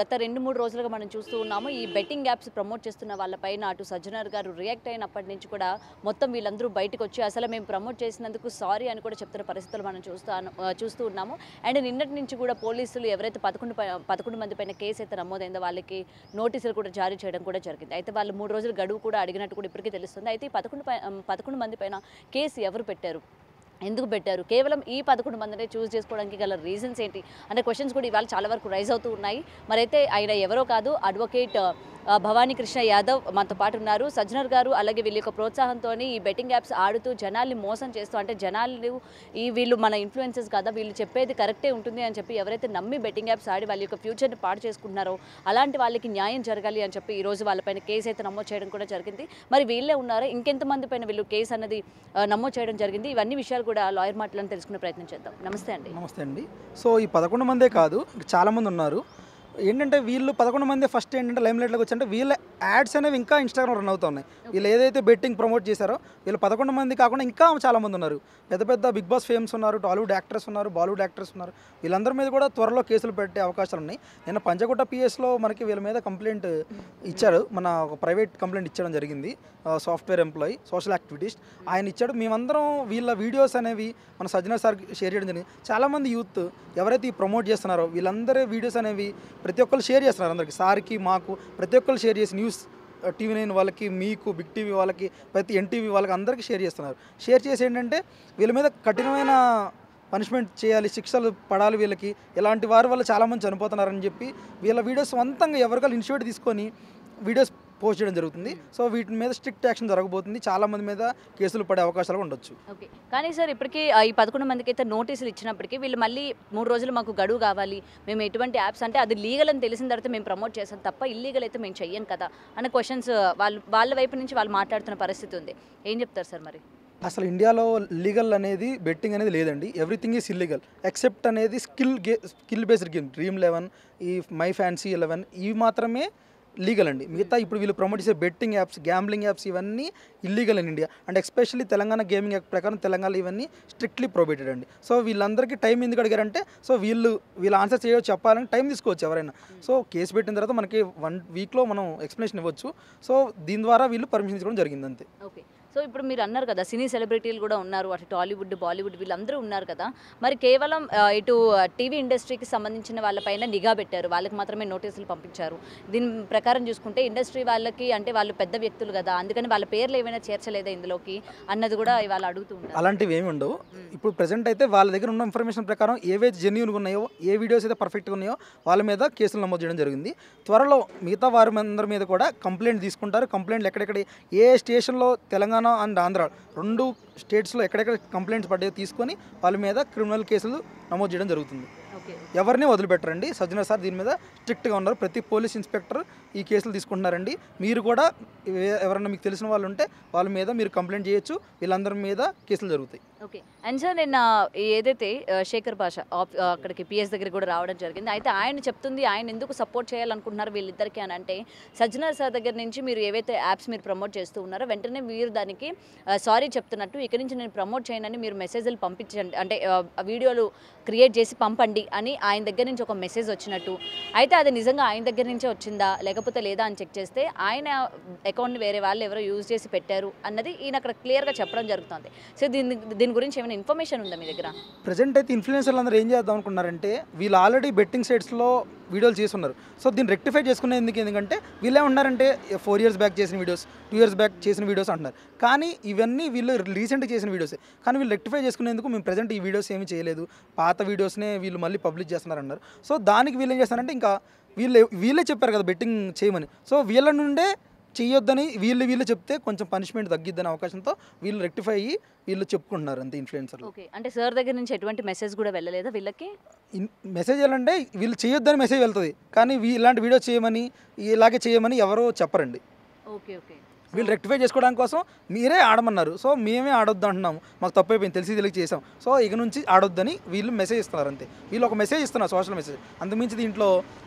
గత 2-3 రోజులుగా మనం చూస్తూ ఉన్నాము. ఈ బెట్టింగ్ యాప్స్ ప్రమోట్ చేస్తున్న వాళ్ళపైన అటు సజ్జనర్ గారు రియాక్ట్ అయినప్పటి నుంచి కూడా మొత్తం వీళ్ళందరూ బయటకొచ్చి అసలు మేము ప్రమోట్ చేసినందుకు సారీ అని కూడా చెప్తున్న పరిస్థితులు మనం చూస్తూ ఉన్నాము. అండ్ నిన్నటి నుంచి కూడా పోలీసులు ఎవరైతే 11 మంది పైన కేసు అయితే నమోదైందో వాళ్ళకి నోటీసులు కూడా జారీ చేయడం కూడా జరిగింది. అయితే వాళ్ళు 3 రోజులు గడువు కూడా అడిగినట్టు కూడా ఇప్పటికీ తెలుస్తుంది. అయితే ఈ 11 మంది పైన కేసు ఎవరు పెట్టారు, ఎందుకు పెట్టారు, కేవలం ఈ 11 మందినే చూస్ చేసుకోవడానికి గల రీజన్స్ ఏంటి అనే క్వశ్చన్స్ కూడా ఇవాళ చాలా వరకు రైజ్ అవుతూ ఉన్నాయి. మరైతే ఆయన ఎవరో కాదు, అడ్వకేట్ భవానీ కృష్ణ యాదవ్ మనతో పాటు ఉన్నారు. సజ్జనర్ గారు అలాగే వీళ్ళ యొక్క ప్రోత్సాహంతో ఈ బెట్టింగ్ యాప్స్ ఆడుతూ జనాల్ని మోసం చేస్తూ, అంటే జనాలు వీళ్ళు మన ఇన్ఫ్లుయెన్సెస్ కదా, వీళ్ళు చెప్పేది కరెక్టే ఉంటుంది అని చెప్పి ఎవరైతే నమ్మి బెట్టింగ్ యాప్స్ ఆడి వాళ్ళ యొక్క ఫ్యూచర్ని పాడు చేసుకుంటున్నారో అలాంటి వాళ్ళకి న్యాయం జరగాలి అని చెప్పి ఈరోజు వాళ్ళపైన కేసు అయితే నమోదు చేయడం కూడా జరిగింది. మరి వీళ్ళే ఉన్నారా, ఇంకెంతమంది పైన వీళ్ళు కేసు అన్నది నమోదు చేయడం జరిగింది, ఇవన్నీ విషయాలు కూడా లాయర్ మాటలను తెలుసుకునే ప్రయత్నం చేద్దాం. నమస్తే అండి. నమస్తే అండి. సో ఈ 11 మందే కాదు, చాలామంది ఉన్నారు. ఏంటంటే వీళ్ళు 11 మంది ఫస్ట్ ఏంటంటే లైమ్ లైట్లోకి వచ్చి అంటే వీళ్ళ యాడ్స్ అనేవి ఇంకా ఇన్స్టాగ్రామ్ రన్ అవుతున్నాయి. వీళ్ళు ఏదైతే బెట్టింగ్ ప్రమోట్ చేశారో వీళ్ళు 11 మంది కాకుండా ఇంకా చాలామంది ఉన్నారు. పెద్ద పెద్ద బిగ్ బాస్ ఫేమ్స్ ఉన్నారు, టాలీవుడ్ యాక్టర్స్ ఉన్నారు, బాలీవుడ్ యాక్టర్స్ ఉన్నారు. వీళ్ళందరి మీద కూడా త్వరలో కేసులు పెట్టే అవకాశాలు ఉన్నాయి. నిన్న పంచగుట్ట పిఎస్లో మనకి వీళ్ళ మీద కంప్లైంట్ ఇచ్చారు. మన ఒక ప్రైవేట్ కంప్లైంట్ ఇచ్చడం జరిగింది. సాఫ్ట్వేర్ ఎంప్లాయీ, సోషల్ యాక్టివిటీస్ట్ ఆయన ఇచ్చాడు. మేమందరం వీళ్ళ వీడియోస్ అనేవి మన సజ్జనర్ సార్ షేర్ చేయడం జరిగింది. చాలామంది యూత్ ఎవరైతే ఈ ప్రమోట్ చేస్తున్నారో వీళ్ళందరి వీడియోస్ అనేవి ప్రతి ఒక్కరు షేర్ చేస్తున్నారు. అందరికి, సార్కి, మాకు ప్రతి ఒక్కరు షేర్ చేసి న్యూస్ TV9 వాళ్ళకి, మీకు, బిగ్ టీవీ వాళ్ళకి, ప్రతి NTV వాళ్ళకి అందరికీ షేర్ చేస్తున్నారు. షేర్ చేసి ఏంటంటే వీళ్ళ మీద కఠినమైన పనిష్మెంట్ చేయాలి, శిక్షలు పడాలి, వీళ్ళకి ఇలాంటి వారి వల్ల చాలామంది చనిపోతున్నారని చెప్పి వీళ్ళ వీడియోస్ సొంతంగా ఎవరికైనా ఇనిషియేటివ్ తీసుకొని వీడియోస్ పోస్ట్ చేయడం జరుగుతుంది. సో వీటి మీద స్ట్రిక్ట్ యాక్షన్ జరగబోతుంది. చాలా మంది మీద కేసులు పడే అవకాశాలు ఉండొచ్చు. ఓకే, కానీ సార్ ఇప్పటికీ ఈ 11 మందికి అయితే నోటీసులు ఇచ్చినప్పటికీ వీళ్ళు మళ్ళీ 3 రోజులు మాకు గడువు కావాలి, మేము ఎటువంటి యాప్స్ అంటే అది లీగల్ అని తెలిసిన తర్వాత మేము ప్రమోట్ చేస్తాం తప్ప ఇల్లీగల్ అయితే మేము చెయ్యం కదా అనే క్వశ్చన్స్ వాళ్ళ వైపు నుంచి వాళ్ళు మాట్లాడుతున్న పరిస్థితి ఉంది. ఏం చెప్తారు సార్ మరి? అసలు ఇండియాలో లీగల్ అనేది బెట్టింగ్ అనేది లేదండి. ఎవ్రీథింగ్ ఈజ్ ఇల్లీగల్ ఎక్సెప్ట్ అనేది స్కిల్ బేస్డ్ గేమ్, Dream11, ఈ మై ఫ్యాన్సీ 11 ఇవి మాత్రమే లీగల్ అండి. మిగతా ఇప్పుడు వీళ్ళు ప్రమోట్ చేసే బెట్టింగ్ యాప్స్, గ్యాంబ్లింగ్ యాప్స్ ఇవన్నీ illegal in India. And especially Telangana gaming act ప్రకారం తెలంగాణ ఇవన్నీ స్ట్రిక్ట్లీ ప్రొహిబిటెడ్ అండి. సో వీళ్ళందరికీ టైం ఎందుకు అడిగారంటే సో వీళ్ళు ఆన్సర్ చేయవచ్చు, చెప్పాలని టైం తీసుకోవచ్చు ఎవరైనా. సో కేసు పెట్టిన తర్వాత మనకి 1 వీక్లో మనం ఎక్స్ప్లెనేషన్ ఇవ్వచ్చు. సో దీని ద్వారా వీళ్ళు పర్మిషన్ తీసుకోవడం జరిగింది అంతే. ఓకే, సో ఇప్పుడు మీరు అన్నారు కదా సినీ సెలబ్రిటీలు కూడా ఉన్నారు, అటు టాలీవుడ్, బాలీవుడ్ వీళ్ళందరూ ఉన్నారు కదా, మరి కేవలం ఇటు టీవీ ఇండస్ట్రీకి సంబంధించిన వాళ్ళపైన నిఘా పెట్టారు, వాళ్ళకి మాత్రమే నోటీసులు పంపించారు. దీని ప్రకారం చూసుకుంటే ఇండస్ట్రీ వాళ్ళకి అంటే వాళ్ళు పెద్ద వ్యక్తులు కదా, అందుకని వాళ్ళ పేర్లు ఏమైనా చేర్చలేదా ఇందులోకి అన్నది కూడా ఇవాళ అడుగుతూ ఉంటారు. అలాంటివి ఏమి ఉండవు. ఇప్పుడు ప్రెసెంట్ అయితే వాళ్ళ దగ్గర ఉన్న ఇన్ఫర్మేషన్ ప్రకారం ఏవైతే జెన్యూన్గా ఉన్నాయో, ఏ వీడియోస్ అయితే పర్ఫెక్ట్గా ఉన్నాయో వాళ్ళ మీద కేసులు నమోదు చేయడం జరిగింది. త్వరలో మిగతా వారి అందరి మీద కూడా కంప్లైంట్ తీసుకుంటారు. కంప్లైంట్లు ఎక్కడెక్కడ ఏ స్టేషన్లో తెలంగాణ అండ్ ఆంధ్ర 2 స్టేట్స్లో ఎక్కడెక్కడ కంప్లైంట్స్ పడ్డాయో తీసుకొని వాళ్ళ మీద క్రిమినల్ కేసులు నమోదు చేయడం జరుగుతుంది. ఎవరిని వదిలిపెట్టరండి. సజ్జనర్ సార్ దీని మీద స్ట్రిక్ట్గా ఉన్నారు. ప్రతి పోలీస్ ఇన్స్పెక్టర్ ఈ కేసులు తీసుకుంటున్నారండి. మీరు కూడా ఎవరైనా మీకు తెలిసిన వాళ్ళు ఉంటే వాళ్ళ మీద మీరు కంప్లైంట్ చేయొచ్చు. వీళ్ళందరి మీద కేసులు జరుగుతాయి. ఓకే, అండ్ సార్ నిన్న ఏదైతే శేఖర్ భాష అక్కడికి PS దగ్గర కూడా రావడం జరిగింది. అయితే ఆయన చెప్తుంది ఆయన ఎందుకు సపోర్ట్ చేయాలనుకుంటున్నారు వీళ్ళిద్దరికి అని అంటే, సజ్జనర్ సార్ దగ్గర నుంచి మీరు ఏవైతే యాప్స్ మీరు ప్రమోట్ చేస్తూ ఉన్నారో వెంటనే మీరు దానికి సారీ చెప్తున్నట్టు, ఇక్కడి నుంచి నేను ప్రమోట్ చేయనని మీరు మెసేజ్లు పంపించండి, అంటే వీడియోలు క్రియేట్ చేసి పంపండి అని ఆయన దగ్గర నుంచి ఒక మెసేజ్ వచ్చినట్టు. అయితే అది నిజంగా ఆయన దగ్గర నుంచే వచ్చిందా లేకపోతే లేదా అని చెక్ చేస్తే ఆయన అకౌంట్ని వేరే వాళ్ళు ఎవరో యూజ్ చేసి పెట్టారు అన్నది ఈయన అక్కడ క్లియర్గా చెప్పడం జరుగుతుంది. సో దీని గురించి ఏమైనా ఇన్ఫర్మేషన్ ఉందా మీ దగ్గర? ప్రజెంట్ అయితే ఇన్ఫ్లుయెన్సర్లు అందరూ ఏం చేద్దాం అనుకున్నారంటే వీళ్ళు ఆల్రెడీ బెట్టింగ్ సైట్స్లో వీడియోలు చేస్తున్నారు. సో దీన్ని రెక్టిఫై చేసుకునేందుకు ఎందుకంటే వీళ్ళే ఉన్నారంటే 4 years బ్యాక్ చేసిన వీడియోస్, 2 years బ్యాక్ చేసిన వీడియోస్ అంటున్నారు. కానీ ఇవన్నీ వీళ్ళు రీసెంట్గా చేసిన వీడియోసే. కానీ వీళ్ళు రెక్టిఫై చేసుకునేందుకు మేము ప్రజెంట్ ఈ వీడియోస్ ఏమీ చేయలేదు, పాత వీడియోస్నే వీళ్ళు మళ్ళీ పబ్లిష్ చేస్తున్నారన్నారు. సో దానికి వీళ్ళు ఏం చేస్తారంటే ఇంకా వీళ్ళే చెప్పారు కదా బెట్టింగ్ చేయమని. సో వీళ్ళ నుండే చేయొద్దని వీళ్ళు చెప్తే కొంచెం పనిష్మెంట్ తగ్గిద్దని అవకాశంతో వీళ్ళు రెక్టిఫై అయ్యి వీళ్ళు చెప్పుకుంటున్నారు అంతే ఇన్ఫ్లుయెన్సర్లు. ఓకే, అంటే సార్ దగ్గర నుంచి ఎటువంటి మెసేజ్ కూడా వెళ్ళలేదా వీళ్ళకి? మెసేజ్ వెళ్ళంటే వీళ్ళు చేయొద్దని మెసేజ్ వెళ్తుంది, కానీ ఇలాంటి వీడియో చేయమని ఇలాగే చేయమని ఎవరో చెప్పరండి. ఓకే ఓకే, వీళ్ళు రెక్టిఫై చేసుకోవడానికి కోసం మీరే ఆడమన్నారు. సో మేమే ఆడొద్దు అంటున్నాము, మాకు తప్పు అయిపోయింది, తెలిసి చేసాం, సో ఇక నుంచి ఆడొద్దని వీళ్ళు మెసేజ్ ఇస్తున్నారు అంతే. వీళ్ళు ఒక మెసేజ్ ఇస్తున్నారు, సోషల్ మెసేజ్. అంతకుమించి దీంట్లో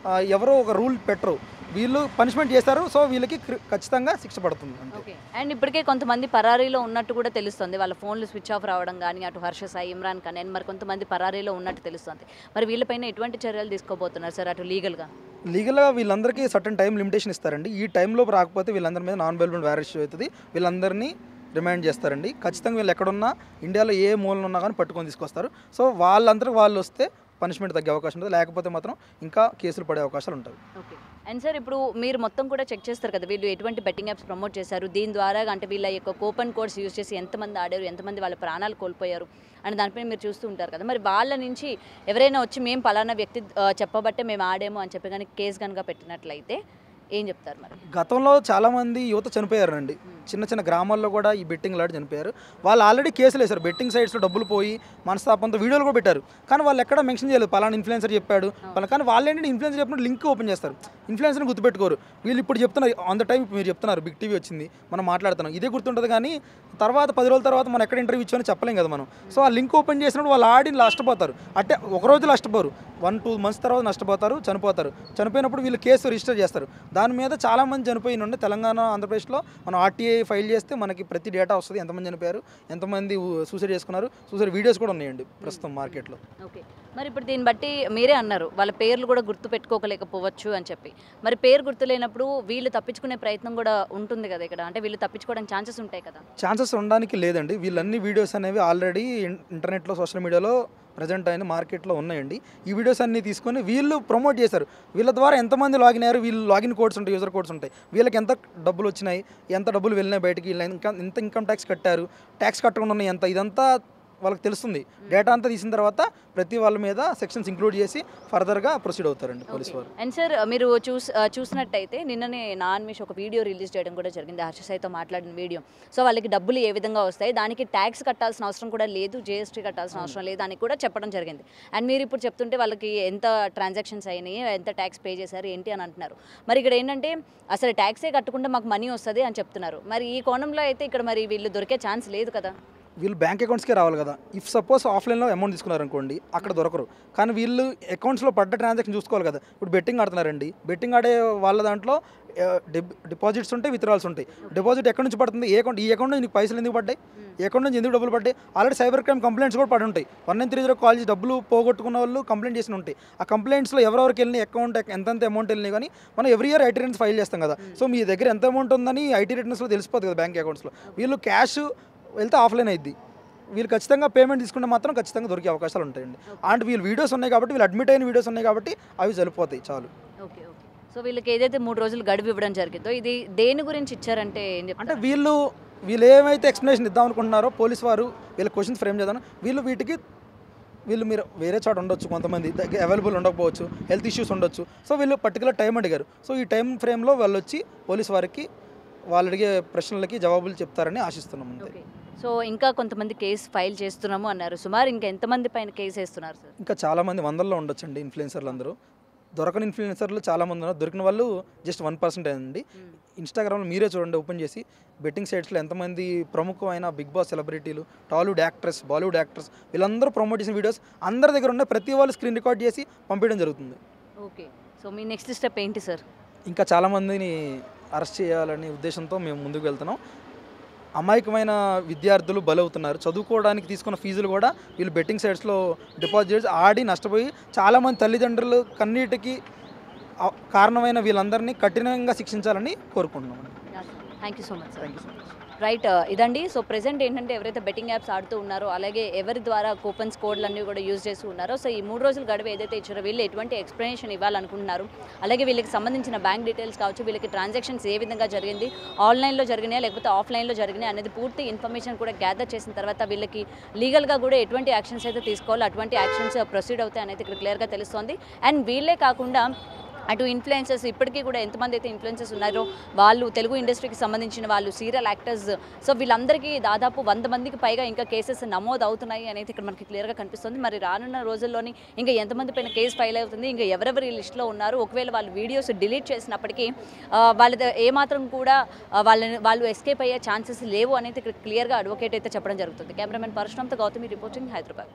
ఎవరో ఒక రూల్ పెట్టరు. వీళ్ళు పనిష్మెంట్ చేస్తారు. సో వీళ్ళకి ఖచ్చితంగా శిక్ష పడుతుంది అంతే. ఓకే. అండ్ ఇప్పటికే కొంతమంది పరారీలో ఉన్నట్టు కూడా తెలుస్తుంది. వాళ్ళ ఫోన్లు స్విచ్ ఆఫ్ రావడం కానీ, అటు హర్ష సాయి, ఇమ్రాన్ ఖాన్ అండ్ మరి కొంతమంది పరారీలో ఉన్నట్టు తెలుస్తుంది. మరి వీళ్ళపైన ఎటువంటి చర్యలు తీసుకోబోతున్నారు సార్ అటు లీగల్గా? లీగల్గా వీళ్ళందరికీ సర్టన్ టైం లిమిటేషన్ ఇస్తారండి. ఈ టైంలో రాకపోతే వీళ్ళందరి మీద నాన్ బెయిలబుల్ వారెంట్ ఇష్యూ అవుతుంది. వీళ్ళందరినీ రిమాండ్ చేస్తారండి. ఖచ్చితంగా వీళ్ళు ఎక్కడున్నా ఇండియాలో ఏ మూలన ఉన్నా కానీ పట్టుకొని తీసుకొస్తారు. సో వాళ్ళందరికీ వాళ్ళు వస్తే పనిష్మెంట్ తగ్గే అవకాశం ఉంటుంది. లేకపోతే మాత్రం ఇంకా కేసులు పడే అవకాశాలు ఉంటాయి. ఓకే. అండ్ సార్ ఇప్పుడు మీరు మొత్తం కూడా చెక్ చేస్తారు కదా, వీళ్ళు ఎటువంటి బెట్టింగ్ యాప్స్ ప్రమోట్ చేశారు, దీని ద్వారా అంటే వీళ్ళ యొక్క కూపన్ కోడ్స్ యూజ్ చేసి ఎంతమంది ఆడారు, ఎంతమంది వాళ్ళ ప్రాణాలు కోల్పోయారు అని దానిపైన మీరు చూస్తూ ఉంటారు కదా. మరి వాళ్ళ నుంచి ఎవరైనా వచ్చి మేము పలానా వ్యక్తి చెప్పబట్టే మేము ఆడాము అని చెప్పి కానీ కేసు కనుక పెట్టినట్లయితే ఏం చెప్తారు? మరి గతంలో చాలామంది యువత చనిపోయారండి. చిన్న చిన్న గ్రామాల్లో కూడా ఈ బెట్టింగ్ లాడి చనిపోయారు. వాళ్ళు ఆల్రెడీ కేసులు వేశారు. బెట్టింగ్ సైట్స్లో డబ్బులు పోయి మనస్తాపంతో వీడియోలు కూడా పెట్టారు. కానీ వాళ్ళు ఎక్కడ మెన్షన్ చేయలేదు పలానా ఇన్ఫ్లుయెన్సర్ చెప్పాడు పలానా. కానీ వాళ్ళు ఏంటంటే ఇన్ఫ్లుయెన్సర్ చెప్పినట్టు లింక్ ఓపెన్ చేస్తారు. ఇన్ఫ్లుయెన్సర్ని గుర్తుపెట్టుకోరు. వీళ్ళు ఇప్పుడు చెప్తున్నారు ఆన్ ద టైం మీరు చెప్తున్నారు బిగ్ టీవీ వచ్చింది మనం మాట్లాడుతున్నాం ఇదే గుర్తుంటుంది. కానీ తర్వాత 10 రోజుల తర్వాత మనం ఎక్కడ ఇంటర్వ్యూ ఇచ్చామని చెప్పలేం కదా మనం. సో ఆ లింక్ ఓపెన్ చేసినప్పుడు వాళ్ళు ఆడి నష్టపోతారు. అంటే ఒక రోజు నష్టపోరు, 1-2 months తర్వాత నష్టపోతారు, చనిపోతారు. చనిపోయినప్పుడు వీళ్ళు కేసు రిజిస్టర్ చేస్తారు. దాని మీద చాలామంది చనిపోయి ఉండే తెలంగాణ ఆంధ్రప్రదేశ్లో మనం ఆర్టీఐ ఫైల్ చేస్తే మనకి ప్రతి డేటా వస్తుంది. ఎంతమంది చనిపోయారు, ఎంతమంది సూసైడ్ చేసుకున్నారు, సూసైడ్ వీడియోస్ కూడా ఉన్నాయండి ప్రస్తుతం మార్కెట్లో. ఓకే. మరి ఇప్పుడు దీన్ని బట్టి మీరే అన్నారు వాళ్ళ పేర్లు కూడా గుర్తు పెట్టుకోలేకపోవచ్చు అని చెప్పి. మరి పేరు గుర్తులేనప్పుడు వీళ్ళు తప్పించుకునే ప్రయత్నం కూడా ఉంటుంది కదా ఇక్కడ, అంటే వీళ్ళు తప్పించుకోవడానికి ఛాన్సెస్ ఉంటాయి కదా? ఛాన్సెస్ ఉండడానికి లేదండి. వీళ్ళన్ని వీడియోస్ అనేవి ఆల్రెడీ ఇంటర్నెట్లో సోషల్ మీడియాలో ప్రజెంట్ అయిన మార్కెట్లో ఉన్నాయండి. ఈ వీడియోస్ అన్ని తీసుకొని వీళ్ళు ప్రమోట్ చేశారు. వీళ్ళ ద్వారా ఎంతమంది లాగిన్ అయ్యారు, వీళ్ళు లాగిన్ కోడ్స్ ఉంటాయి, యూజర్ కోడ్స్ ఉంటాయి, వీళ్ళకి ఎంత డబ్బులు వచ్చినాయి, ఎంత డబ్బులు వెళ్ళినాయి బయటికి, వీళ్ళు ఎంత ఇన్కమ్ ట్యాక్స్ కట్టారు, ట్యాక్స్ కట్టకుండా ఉన్నాయి ఎంత, ఇదంతా వాళ్ళకి తెలుస్తుంది. డేటా అంతా తీసిన తర్వాత ప్రతి వాళ్ళ మీద సెక్షన్స్ ఇంక్లూడ్ చేసి ఫర్దర్గా ప్రొసీడ్ అవుతారండి పోలీస్ వారు. అండ్ సార్ మీరు చూసినట్టయితే నిన్ననే నాన్మిష్ ఒక వీడియో రిలీజ్ చేయడం కూడా జరిగింది, హర్ష సాయితో మాట్లాడిన వీడియో. సో వాళ్ళకి డబ్బులు ఏ విధంగా వస్తాయి, దానికి ట్యాక్స్ కట్టాల్సిన అవసరం కూడా లేదు, జీఎస్టీ కట్టాల్సిన అవసరం లేదు అని కూడా చెప్పడం జరిగింది. అండ్ మీరు ఇప్పుడు చెప్తుంటే వాళ్ళకి ఎంత ట్రాన్సాక్షన్స్ అయినాయి, ఎంత ట్యాక్స్ పే చేశారు ఏంటి అని అంటున్నారు. మరి ఇక్కడ ఏంటంటే అసలు ట్యాక్సే కట్టకుండా మాకు మనీ వస్తుంది అని చెప్తున్నారు. మరి ఈ కోణంలో అయితే ఇక్కడ మరి వీళ్ళు దొరికే ఛాన్స్ లేదు కదా? వీళ్ళు బ్యాంక్ అకౌంట్స్కే రావాలి కదా. ఇఫ్ సపోజ్ ఆఫ్లైన్లో అమౌంట్ తీసుకున్నారనుకోండి అక్కడ దొరకరు. కానీ వీళ్ళు అకౌంట్స్లో పడ్డ ట్రాన్సాక్షన్ చూసుకోవాలి కదా. ఇప్పుడు బెట్టింగ్ ఆడుతున్నారండి, బెట్టింగ్ ఆడే వాళ్ళ దాంట్లో డిపాజిట్స్ ఉంటాయి, విత్డ్రాల్స్ ఉంటాయి. డిపాజిట్ ఎక్కడి నుంచి పడుతుంది, ఈ అకౌంట్ నుంచి నీకు పైసలు ఎందుకు పడ్డాయి, ఈ అకౌంట్ నుంచి ఎందుకు డబ్బులు పడ్డాయి. ఆల్రెడీ సైబర్ క్రైమ్ కంప్లైంట్స్ కూడా పడి ఉంటాయి. 1930 కాల్ చేసి డబ్బులు పోగొట్టుకున్న వాళ్ళు కంప్లైంట్ చేసి ఉంటాయి. ఆ కంప్లైంట్స్లో ఎవరెవరికి వెళ్ళిన అకౌంట్ ఎంతెంత అమౌంట్ వెళ్ళినాయి కానీ మనం every year IT returns file చేస్తాం కదా. సో మీ దగ్గర ఎంత అమౌంట్ ఉందని ఐటీ రిటర్న్స్లో తెలిసిపోతుంది కదా బ్యాంక్ అకౌంట్స్లో. వీళ్ళు క్యాష్ వెళ్తే ఆఫ్లైన్ అయింది, వీళ్ళు ఖచ్చితంగా పేమెంట్ తీసుకుంటే మాత్రం ఖచ్చితంగా దొరికే అవకాశాలు ఉంటాయండి. అండ్ వీళ్ళు వీడియోస్ ఉన్నాయి కాబట్టి, వీళ్ళు అడ్మిట్ అయిన వీడియోస్ ఉన్నాయి కాబట్టి అవి సరిపోతాయి చాలు. ఓకే. ఓకే. సో వీళ్ళకి ఏదైతే 3 రోజులు గడువు ఇవ్వడం జరిగిందో ఇది దేని గురించి ఇచ్చారంటే ఏం చెప్తారు? అంటే వీళ్ళు ఏమైతే ఎక్స్ప్లెనేషన్ ఇద్దాం అనుకుంటున్నారో పోలీస్ వారు వీళ్ళ క్వశ్చన్స్ ఫ్రేమ్ చేద్దాం. వీళ్ళు మీరు వేరే చోట ఉండొచ్చు, కొంతమంది అవైలబుల్ ఉండకపోవచ్చు, హెల్త్ ఇష్యూస్ ఉండొచ్చు. సో వీళ్ళు పర్టికులర్ టైం అడిగారు. సో ఈ టైం ఫ్రేమ్లో వాళ్ళు వచ్చి పోలీస్ వారికి వాళ్ళు అడిగే ప్రశ్నలకి జవాబులు చెప్తారని ఆశిస్తున్నాం అంతే. సో ఇంకా కొంతమంది కేసు ఫైల్ చేస్తున్నాము అన్నారు. సుమారు ఇంకా ఎంతమంది పైన కేసు వేస్తున్నారు సార్? ఇంకా చాలామంది వందల్లో ఉండొచ్చండి ఇన్ఫ్లుయెన్సర్లు అందరూ. దొరకని ఇన్ఫ్లుయెన్సర్లు చాలామంది ఉన్నారు, దొరికిన వాళ్ళు జస్ట్ 1% అండి. ఇన్స్టాగ్రామ్లో మీరే చూడండి, ఓపెన్ చేసి బెట్టింగ్ సైట్స్లో ఎంతమంది ప్రముఖమైన బిగ్ బాస్ సెలబ్రిటీలు, టాలీవుడ్ యాక్ట్రెస్, బాలీవుడ్ యాక్ట్రెస్ వీళ్ళందరూ ప్రమోట్ చేసిన వీడియోస్ అందరి దగ్గర ఉన్న ప్రతి వాళ్ళు స్క్రీన్ రికార్డ్ చేసి పంపించడం జరుగుతుంది. ఓకే. సో మీ నెక్స్ట్ స్టెప్ ఏంటి సార్? ఇంకా చాలామందిని అరెస్ట్ చేయాలనే ఉద్దేశంతో మేము ముందుకు వెళ్తున్నాం. అమాయకమైన విద్యార్థులు బలవుతున్నారు. చదువుకోవడానికి తీసుకున్న ఫీజులు కూడా వీళ్ళు బెట్టింగ్ సైట్స్లో డిపాజిట్స్ ఆడి నష్టపోయి చాలామంది తల్లిదండ్రులు కన్నీటికి కారణమైన వీళ్ళందరినీ కఠినంగా శిక్షించాలని కోరుకుంటున్నాం. Thank you so much sir. Thank you so much. Right, ఇదండి. సో ప్రెసెంట్ ఏంటంటే ఎవరైతే బెట్టింగ్ యాప్స్ ఆడుతూ ఉన్నారో అలాగే ఎవరి ద్వారా కూపన్స్ కోడ్లన్నీ కూడా యూజ్ చేస్తూ ఉన్నారో, సో ఈ 3 రోజులు గడువు ఏదైతే ఇచ్చారో వీళ్ళు ఎటువంటి ఎక్స్ప్లెనేషన్ ఇవ్వాలనుకుంటున్నారు, అలాగే వీళ్ళకి సంబంధించిన బ్యాంక్ డీటెయిల్స్ కావచ్చు, వీళ్ళకి ట్రాన్సాక్షన్స్ ఏ విధంగా జరిగింది, ఆన్లైన్లో జరిగినాయా లేకపోతే ఆఫ్లైన్లో జరిగినాయి అనేది పూర్తి ఇన్ఫర్మేషన్ కూడా గ్యాదర్ చేసిన తర్వాత వీళ్ళకి లీగల్గా కూడా ఎటువంటి యాక్షన్స్ అయితే తీసుకోవాలో అటువంటి యాక్షన్స్ ప్రొసీడ్ అవుతాయి అనేది ఇక్కడ క్లియర్గా తెలుస్తోంది. అండ్ వీళ్ళే కాకుండా అటు ఇన్ఫ్లుయెన్సర్స్ ఇప్పటికీ కూడా ఎంతమంది అయితే ఇన్ఫ్లుయెన్సర్స్ ఉన్నారో వాళ్ళు, తెలుగు ఇండస్ట్రీకి సంబంధించిన వాళ్ళు, సీరియల్ యాక్టర్స్, సో వీళ్ళందరికీ దాదాపు 100 మందికి పైగా ఇంకా కేసెస్ నమోదు అవుతున్నాయి అనేది ఇక్కడ మనకి క్లియర్గా కనిపిస్తుంది. మరి రానున్న రోజుల్లోని ఇంకా ఎంతమంది పైన కేసు ఫైల్ అవుతుంది, ఇంకా ఎవరెవరు ఈ లిస్ట్లో ఉన్నారు, ఒకవేళ వాళ్ళు వీడియోస్ డిలీట్ చేసినప్పటికీ వాళ్ళ ఏమాత్రం కూడా వాళ్ళు ఎస్కేప్ అయ్యే ఛాన్సెస్ లేవు అనేది ఇక్కడ క్లియర్గా అడ్వకేట్ అయితే చెప్పడం జరుగుతుంది. కెమెరామెన్ పరశురామ్తో గౌతమి రిపోర్టింగ్, హైదరాబాద్.